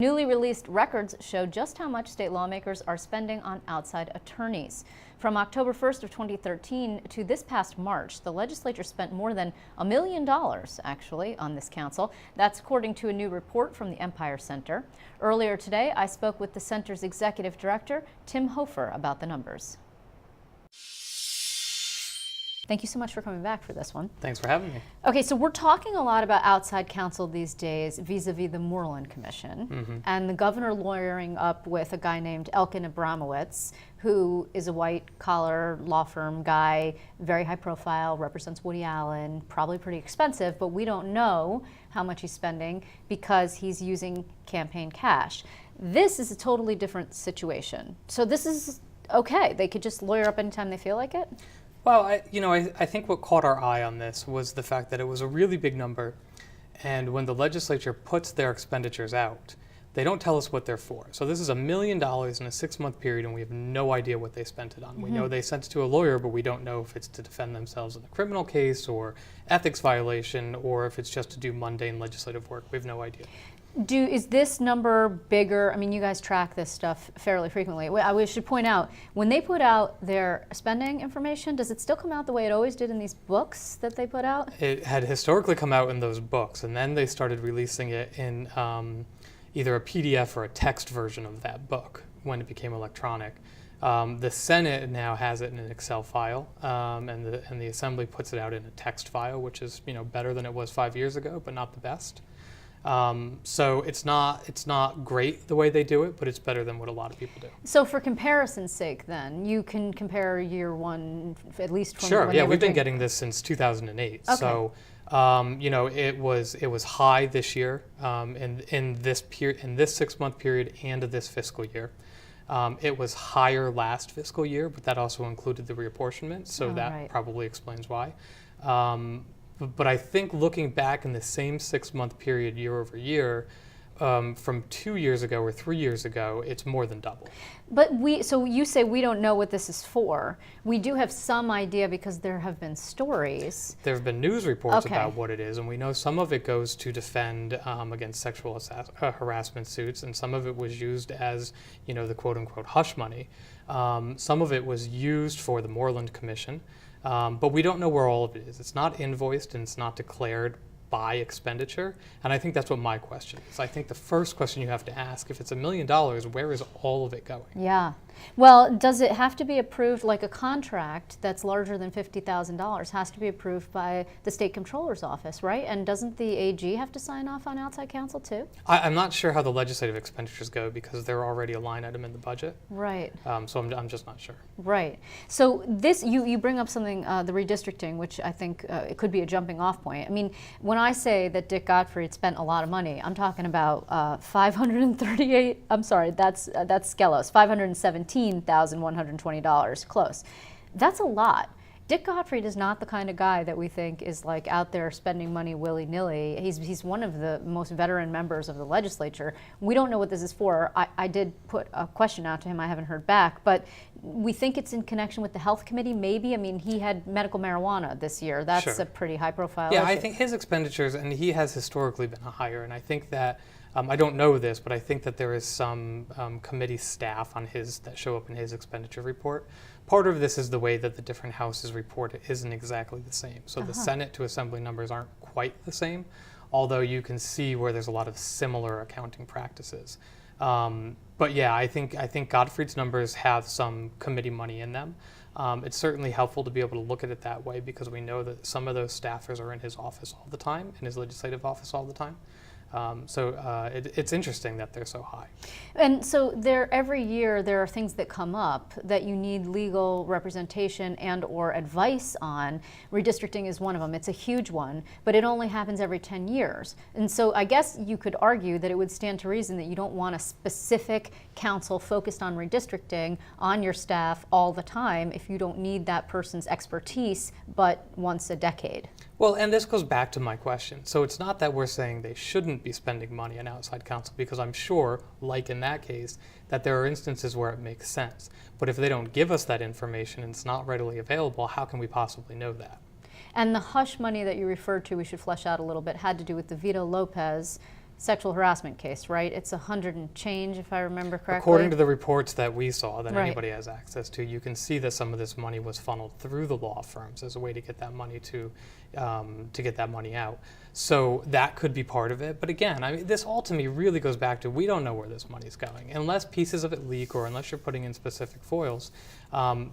Newly released records show just how much state lawmakers are spending on outside attorneys. From October 1st of 2013 to this past March, the legislature spent more than $1 million, actually, on this council. That's according to a new report from the Empire Center. Earlier today, I spoke with the center's executive director, Tim Hoefer, about the numbers. Thank you so much for coming back for this one. Thanks for having me. Okay, so we're talking a lot about outside counsel these days vis-a-vis the Moreland Commission, and the governor lawyering up with a guy named Elkin Abramowitz, who is a white-collar law firm guy, very high profile, represents Woody Allen, probably pretty expensive, but we don't know how much he's spending because he's using campaign cash. This is a totally different situation. So this is okay. They could just lawyer up anytime they feel like it? Well, I think what caught our eye on this was the fact that it was a really big number, and when the legislature puts their expenditures out, they don't tell us what they're for. So this is $1 million in a 6-month period, and we have no idea what they spent it on. We know they sent it to a lawyer, but we don't know if it's to defend themselves in a criminal case or ethics violation, or if it's just to do mundane legislative work. We have no idea. Is this number bigger? I mean, you guys track this stuff fairly frequently. We should point out, when they put out their spending information, does it still come out the way it always did in these books that they put out? It had historically come out in those books, and then they started releasing it in either a PDF or a text version of that book when it became electronic. The Senate now has it in an Excel file, and the Assembly puts it out in a text file, which is better than it was 5 years ago, but not the best. So it's not great the way they do it, but it's better than what a lot of people do. So for comparison's sake, then you can compare year one, at least from sure. When Yeah, we've been getting this since 2008. Okay. So it was high this year in this 6-month period and this fiscal year. It was higher last fiscal year, but that also included the reapportionment, so that probably explains why. But I think looking back in the same 6-month period year over year, from 2 years ago or 3 years ago, it's more than double. But so you say we don't know what this is for. We do have some idea because there have been stories. There have been news reports about what it is, and we know some of it goes to defend against sexual harassment suits, and some of it was used as, the quote-unquote hush money. Some of it was used for the Moreland Commission. But we don't know where all of it is. It's not invoiced and it's not declared by expenditure. And I think that's what my question is. I think the first question you have to ask, if it's $1 million, where is all of it going? Yeah. Well, does it have to be approved, like a contract that's larger than $50,000 has to be approved by the state comptroller's office, right? And doesn't the AG have to sign off on outside counsel too? I'm not sure how the legislative expenditures go because they're already a line item in the budget. Right. So I'm just not sure. Right. So this, you bring up something, the redistricting, which I think it could be a jumping off point. I mean, when I say that Dick Gottfried spent a lot of money, I'm talking about $538, I'm sorry, that's Skelos, $517,120, close. That's a lot. Dick Gottfried is not the kind of guy that we think is like out there spending money willy-nilly. He's one of the most veteran members of the legislature. We don't know what this is for. I did put a question out to him. I haven't heard back, but we think it's in connection with the health committee, maybe. I mean, he had medical marijuana this year. That's a pretty high-profile issue. I think his expenditures, and he has historically been higher, and I think that I don't know this, but I think that there is some committee staff on that show up in his expenditure report. Part of this is the way that the different houses report it isn't exactly the same. So the Senate to Assembly numbers aren't quite the same, although you can see where there's a lot of similar accounting practices. But yeah, I think Gottfried's numbers have some committee money in them. It's certainly helpful to be able to look at it that way because we know that some of those staffers are in his office all the time, in his legislative office all the time. It's interesting that they're so high. And so every year there are things that come up that you need legal representation and or advice on. Redistricting is one of them. It's a huge one, but it only happens every 10 years. And so I guess you could argue that it would stand to reason that you don't want a specific council focused on redistricting on your staff all the time if you don't need that person's expertise but once a decade. Well, and this goes back to my question. So it's not that we're saying they shouldn't be spending money on outside counsel, because I'm sure, like in that case, that there are instances where it makes sense. But if they don't give us that information and it's not readily available, how can we possibly know that? And the hush money that you referred to, we should flesh out a little bit, had to do with the Vito Lopez sexual harassment case, right? It's 100 and change, if I remember correctly. According to the reports that we saw, that Right. anybody has access to, you can see that some of this money was funneled through the law firms as a way to get that money to get that money out. So that could be part of it. But again, I mean, this all to me really goes back to we don't know where this money's going. Unless pieces of it leak or unless you're putting in specific foils,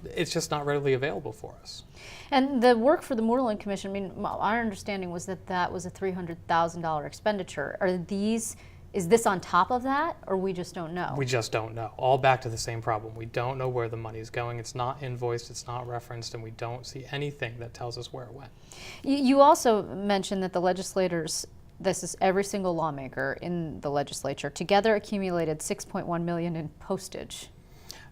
it's just not readily available for us. And the work for the Moreland Commission, I mean, our understanding was that that was a $300,000 expenditure. Is this on top of that, or we just don't know? We just don't know. All back to the same problem. We don't know where the money's going. It's not invoiced, it's not referenced, and we don't see anything that tells us where it went. You also mentioned that the legislators, this is every single lawmaker in the legislature, together accumulated $6.1 million in postage.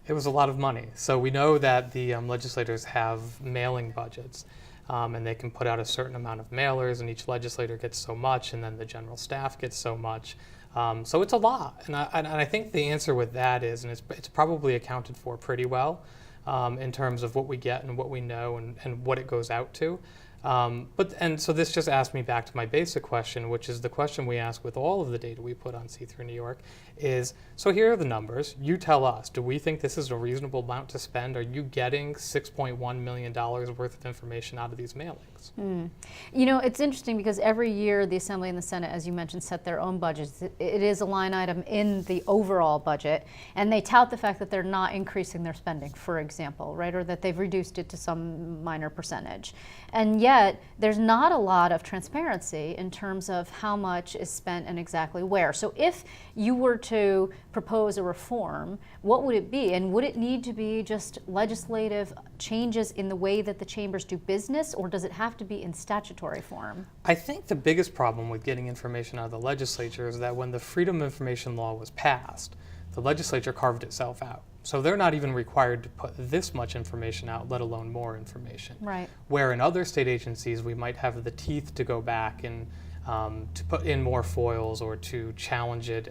It was a lot of money. So we know that the legislators have mailing budgets, and they can put out a certain amount of mailers, and each legislator gets so much, and then the general staff gets so much. So it's a lot, and I think the answer with that is, and it's probably accounted for pretty well in terms of what we get and what we know and what it goes out to. So this just asked me back to my basic question, which is the question we ask with all of the data we put on See-Through New York is, so here are the numbers. You tell us, do we think this is a reasonable amount to spend? Are you getting $6.1 million worth of information out of these mailings? You know, it's interesting because every year the Assembly and the Senate, as you mentioned, set their own budgets. It is a line item in the overall budget, and they tout the fact that they're not increasing their spending, for example, right, or that they've reduced it to some minor percentage. And yet, there's not a lot of transparency in terms of how much is spent and exactly where. So if you were to propose a reform, what would it be? And would it need to be just legislative changes in the way that the chambers do business, or does it have to be in statutory form? I think the biggest problem with getting information out of the legislature is that when the Freedom of Information Law was passed, the legislature carved itself out. So they're not even required to put this much information out, let alone more information. Right. Where in other state agencies, we might have the teeth to go back and to put in more foils or to challenge it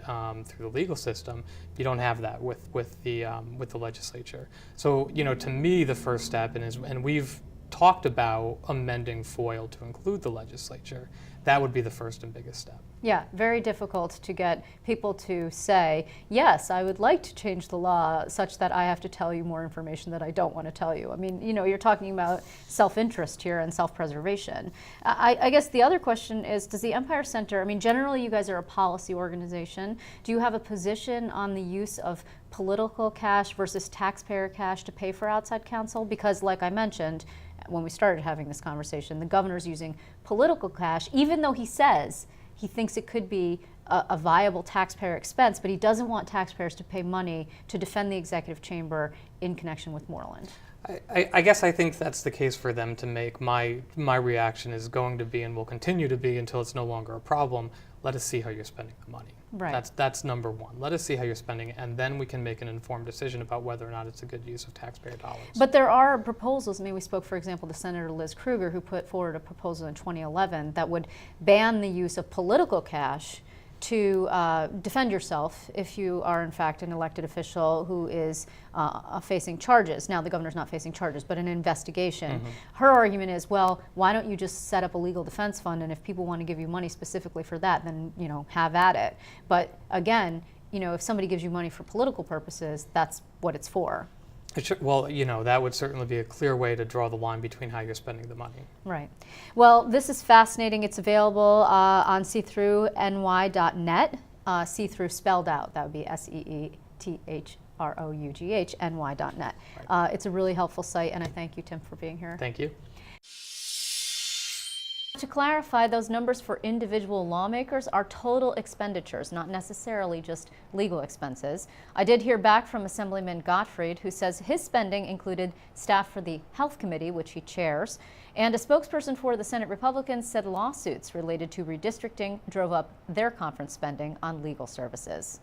through the legal system. You don't have that with the legislature. So, you know, to me, the first step, and we've talked about amending FOIL to include the legislature, that would be the first and biggest step. Yeah, very difficult to get people to say, yes, I would like to change the law such that I have to tell you more information that I don't want to tell you. I mean, you know, you're talking about self-interest here and self-preservation. I guess the other question is, does the Empire Center, I mean, generally you guys are a policy organization. Do you have a position on the use of political cash versus taxpayer cash to pay for outside counsel? Because like I mentioned, when we started having this conversation, the governor's using political cash, even though he says he thinks it could be a viable taxpayer expense, but he doesn't want taxpayers to pay money to defend the executive chamber in connection with Moreland. I guess I think that's the case for them to make. My reaction is going to be, and will continue to be until it's no longer a problem, let us see how you're spending the money. Right. That's number one. Let us see how you're spending it, and then we can make an informed decision about whether or not it's a good use of taxpayer dollars. But there are proposals. I mean, we spoke, for example, to Senator Liz Krueger, who put forward a proposal in 2011 that would ban the use of political cash to defend yourself if you are in fact an elected official who is facing charges. Now the governor's not facing charges, but an investigation. Mm-hmm. Her argument is, well, why don't you just set up a legal defense fund, and if people want to give you money specifically for that, then, you know, have at it. But again, you know, if somebody gives you money for political purposes, that's what it's for. Well, you know, that would certainly be a clear way to draw the line between how you're spending the money. Right. Well, this is fascinating. It's available on seethroughny.net. See-through spelled out. That would be SEETHROUGH.ny.net. Right. It's a really helpful site, and I thank you, Tim, for being here. Thank you. To clarify, those numbers for individual lawmakers are total expenditures, not necessarily just legal expenses. I did hear back from Assemblyman Gottfried, who says his spending included staff for the Health Committee, which he chairs, and a spokesperson for the Senate Republicans said lawsuits related to redistricting drove up their conference spending on legal services.